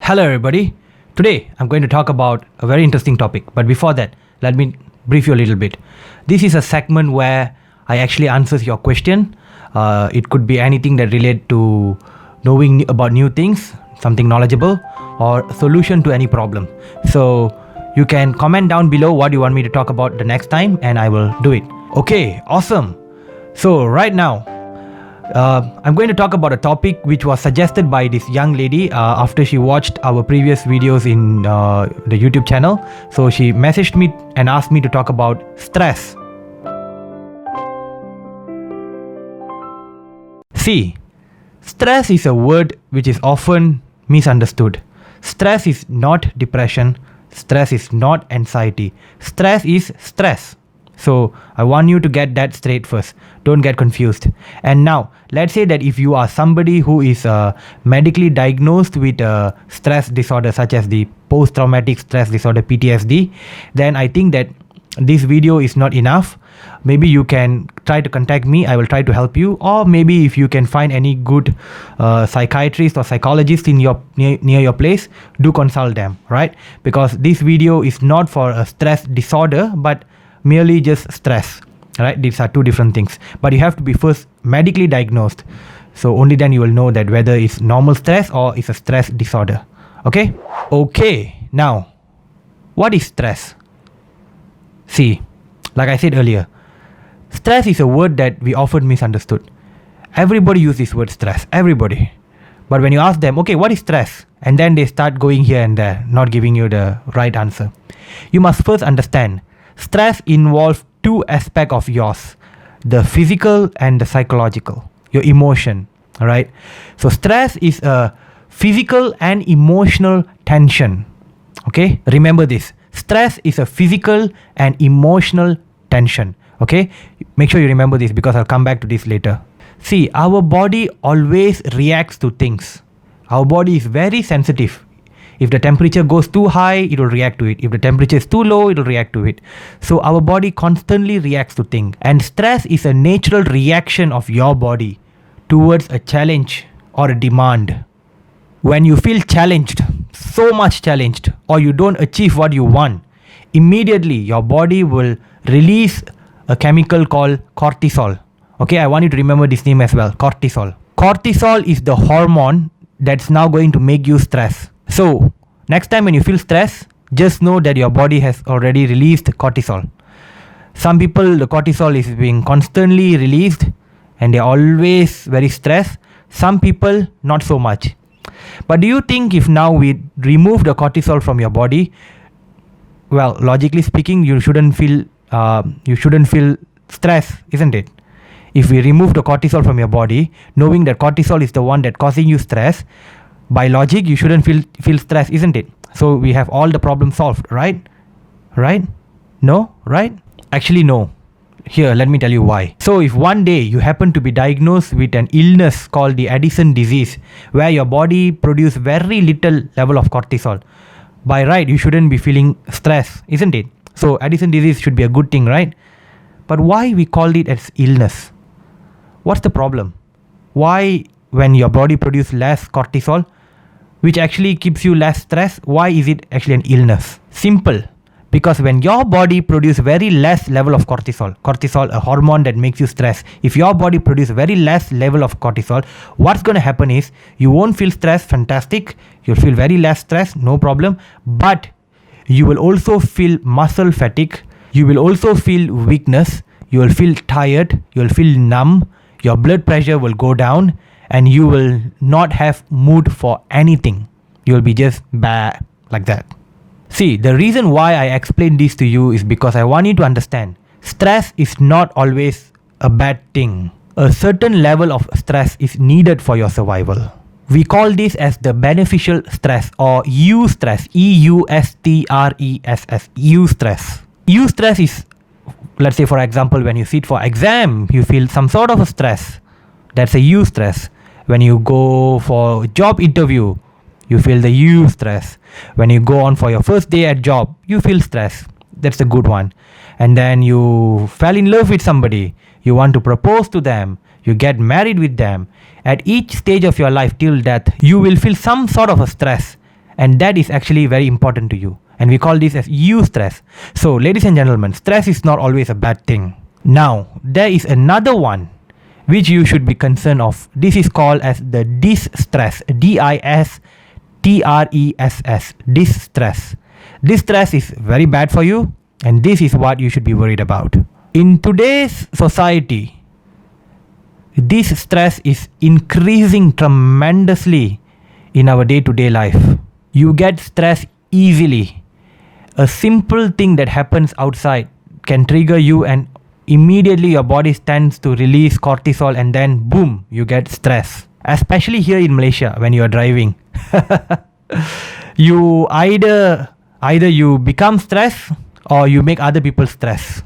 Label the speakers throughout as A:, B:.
A: Hello, everybody. Today, I'm going to talk about a very interesting topic. But before that, let me brief you a little bit. This is a segment where I actually answers your question. It could be anything that relate to knowing about new things, something knowledgeable, or solution to any problem. So you can comment down below what you want me to talk about the next time, and I will do it. Okay, awesome. So right now, I'm going to talk about a topic which was suggested by this young lady after she watched our previous videos in the YouTube channel. So she messaged me and asked me to talk about stress. See, stress is a word which is often misunderstood. Stress is not depression. Stress is not anxiety. Stress is stress. So I want you to get that straight first. Don't get confused. And now, let's say that if you are somebody who is medically diagnosed with a stress disorder such as the post-traumatic stress disorder PTSD, then I think that this video is not enough. Maybe you can try to contact me. I will try to help you. Or maybe if you can find any good psychiatrist or psychologist in near your place, do consult them, right? Because this video is not for a stress disorder, but merely just stress, right? These are two different things, but you have to be first medically diagnosed. So only then you will know that whether it's normal stress or it's a stress disorder. Okay, now what is stress? See, like I said earlier, stress is a word that we often misunderstood. Everybody uses this word stress, everybody. But when you ask them, okay, what is stress? And then they start going here and there, not giving you the right answer. You must first understand stress involves two aspects of yours, the physical and the psychological, your emotion, alright? So stress is a physical and emotional tension, okay? Remember this, stress is a physical and emotional tension, okay? Make sure you remember this because I'll come back to this later. See, our body always reacts to things. Our body is very sensitive. If the temperature goes too high, it will react to it. If the temperature is too low, it will react to it. So our body constantly reacts to things. And stress is a natural reaction of your body towards a challenge or a demand. When you feel challenged, so much challenged, or you don't achieve what you want, immediately your body will release a chemical called cortisol. Okay, I want you to remember this name as well, cortisol. Cortisol is the hormone that's now going to make you stress. So, next time when you feel stress, just know that your body has already released cortisol. Some people, the cortisol is being constantly released and they're always very stressed. Some people, not so much. But do you think if now we remove the cortisol from your body, well, logically speaking, you shouldn't feel stress, isn't it? If we remove the cortisol from your body, knowing that cortisol is the one that causing you stress, by logic, you shouldn't feel stress, isn't it? So we have all the problems solved, right? Right? No? Right? Actually, no. Here, let me tell you why. So if one day you happen to be diagnosed with an illness called the Addison disease, where your body produces very little level of cortisol, by right, you shouldn't be feeling stress, isn't it? So Addison disease should be a good thing, right? But why we call it as illness? What's the problem? Why, when your body produces less cortisol, which actually keeps you less stress, why is it actually an illness? Simple. Because when your body produces very less level of cortisol, a hormone that makes you stress, if your body produces very less level of cortisol, what's going to happen is you won't feel stress, fantastic, you'll feel very less stress, no problem, but you will also feel muscle fatigue, you will also feel weakness, you will feel tired, you will feel numb, your blood pressure will go down, and you will not have mood for anything. You will be just bad like that. See, the reason why I explain this to you is because I want you to understand stress is not always a bad thing. A certain level of stress is needed for your survival. We call this as the beneficial stress or eustress, E-U-S-T-R-E-S-S, eustress. Eustress is, let's say for example, when you sit for exam, you feel some sort of a stress. That's a eustress. When you go for a job interview, you feel the eustress. When you go on for your first day at job, you feel stress. That's a good one. And then you fell in love with somebody. You want to propose to them. You get married with them. At each stage of your life till death, you will feel some sort of a stress. and that is actually very important to you, and we call this as eustress. So ladies and gentlemen, stress is not always a bad thing. Now there is another one which you should be concerned of. This is called as the distress. Distress. Distress. This stress is very bad for you, and this is what you should be worried about. In today's society, this stress is increasing tremendously in our day-to-day life. You get stressed easily. A simple thing that happens outside can trigger you, and immediately your body tends to release cortisol, and then boom, you get stress. Especially here in Malaysia when you are driving. You either you become stressed or you make other people stress.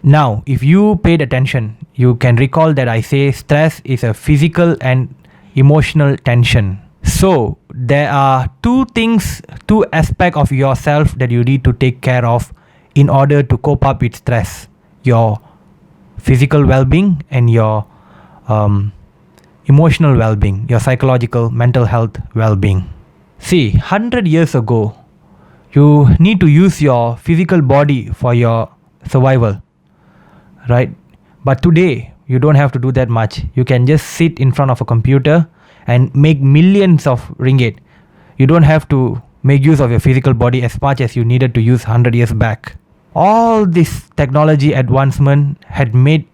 A: Now, if you paid attention, you can recall that I say stress is a physical and emotional tension. So there are two aspects of yourself that you need to take care of in order to cope up with stress. Your physical well-being and your emotional well-being, your psychological, mental health well-being. See, 100 years ago, you need to use your physical body for your survival, right? But today, you don't have to do that much. You can just sit in front of a computer and make millions of ringgit. You don't have to make use of your physical body as much as you needed to use 100 years back. All this technology advancement had made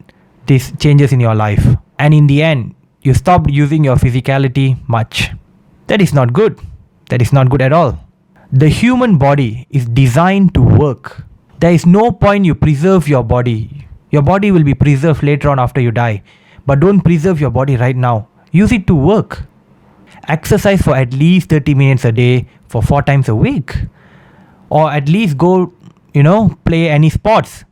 A: these changes in your life. And in the end, you stopped using your physicality much. That is not good. That is not good at all. The human body is designed to work. There is no point you preserve your body. Your body will be preserved later on after you die. But don't preserve your body right now. Use it to work. Exercise for at least 30 minutes a day for 4 times a week. Or at least go, play any sports.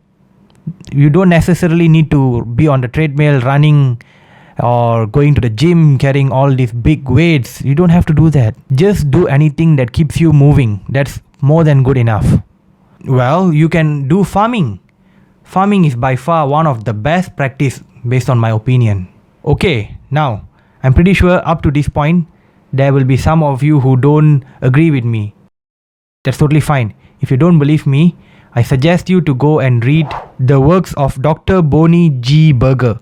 A: You don't necessarily need to be on the treadmill running or going to the gym carrying all these big weights. You don't have to do that. Just do anything that keeps you moving. That's more than good enough. Well, you can do farming. Farming is by far one of the best practice based on my opinion. Okay, now I'm pretty sure up to this point there will be some of you who don't agree with me. That's totally fine. If you don't believe me, I suggest you to go and read the works of Dr. Bonnie G. Berger.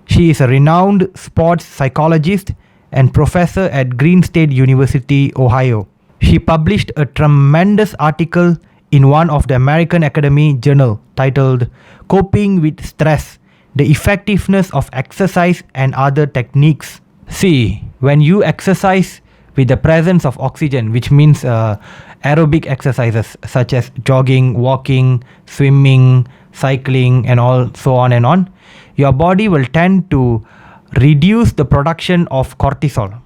A: She is a renowned sports psychologist and professor at Green State University, Ohio. She published a tremendous article in one of the American Academy Journal titled Coping with Stress, the Effectiveness of Exercise and Other Techniques. See, when you exercise with the presence of oxygen, which means aerobic exercises such as jogging, walking, swimming, cycling, and all so on and on, your body will tend to reduce the production of cortisol.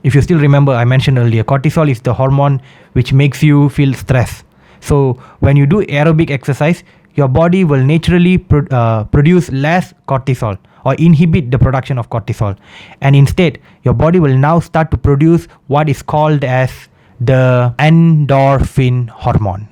A: If you still remember, I mentioned earlier, cortisol is the hormone which makes you feel stress. So when you do aerobic exercise, your body will naturally produce less cortisol or inhibit the production of cortisol. And instead, your body will now start to produce what is called as the endorphin hormone.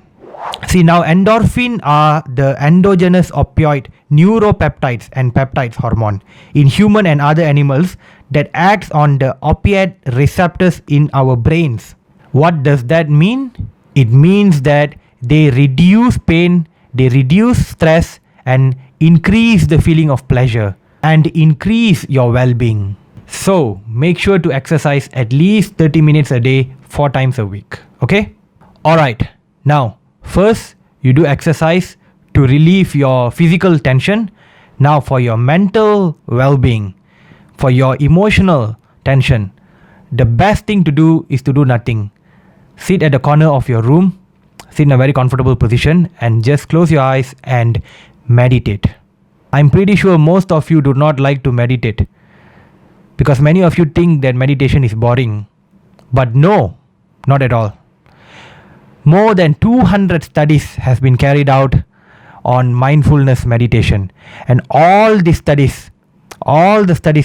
A: See, now endorphin are the endogenous opioid neuropeptides and peptides hormone in human and other animals that acts on the opiate receptors in our brains. What does that mean? It means that they reduce pain, they reduce stress, and increase the feeling of pleasure and increase your well-being. So make sure to exercise at least 30 minutes a day, 4 times a week. Okay? Alright, now first you do exercise to relieve your physical tension. Now for your mental well-being, for your emotional tension, the best thing to do is to do nothing. Sit at the corner of your room, sit in a very comfortable position, and just close your eyes and meditate. I'm pretty sure most of you do not like to meditate because many of you think that meditation is boring. But no, not at all. More than 200 studies have been carried out on mindfulness meditation, and all the studies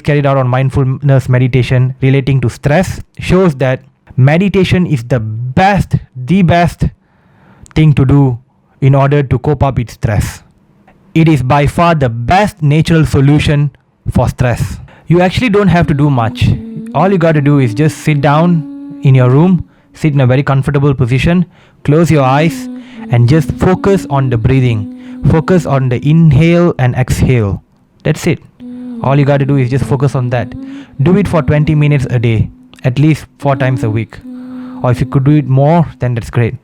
A: carried out on mindfulness meditation relating to stress shows that meditation is the best thing to do in order to cope up with stress. It is by far the best natural solution for stress. You actually don't have to do much. All you got to do is just sit down in your room, Sit in a very comfortable position, close your eyes, and just focus on the breathing. Focus on the inhale and exhale. That's it. All you got to do is just focus on that. Do it for 20 minutes a day, at least 4 times a week. Or if you could do it more, then that's great.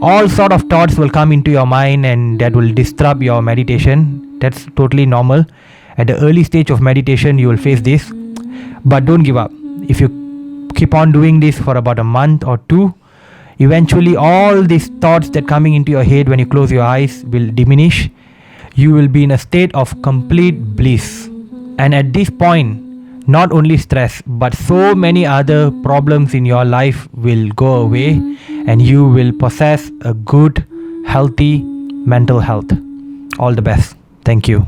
A: All sort of thoughts will come into your mind and that will disrupt your meditation. That's totally normal. At the early stage of meditation, you will face this. But don't give up. If you keep on doing this for about a month or 2, eventually all these thoughts that coming into your head when you close your eyes will diminish. You will be in a state of complete bliss. And at this point, not only stress, but so many other problems in your life will go away and you will possess a good, healthy mental health. All the best. Thank you.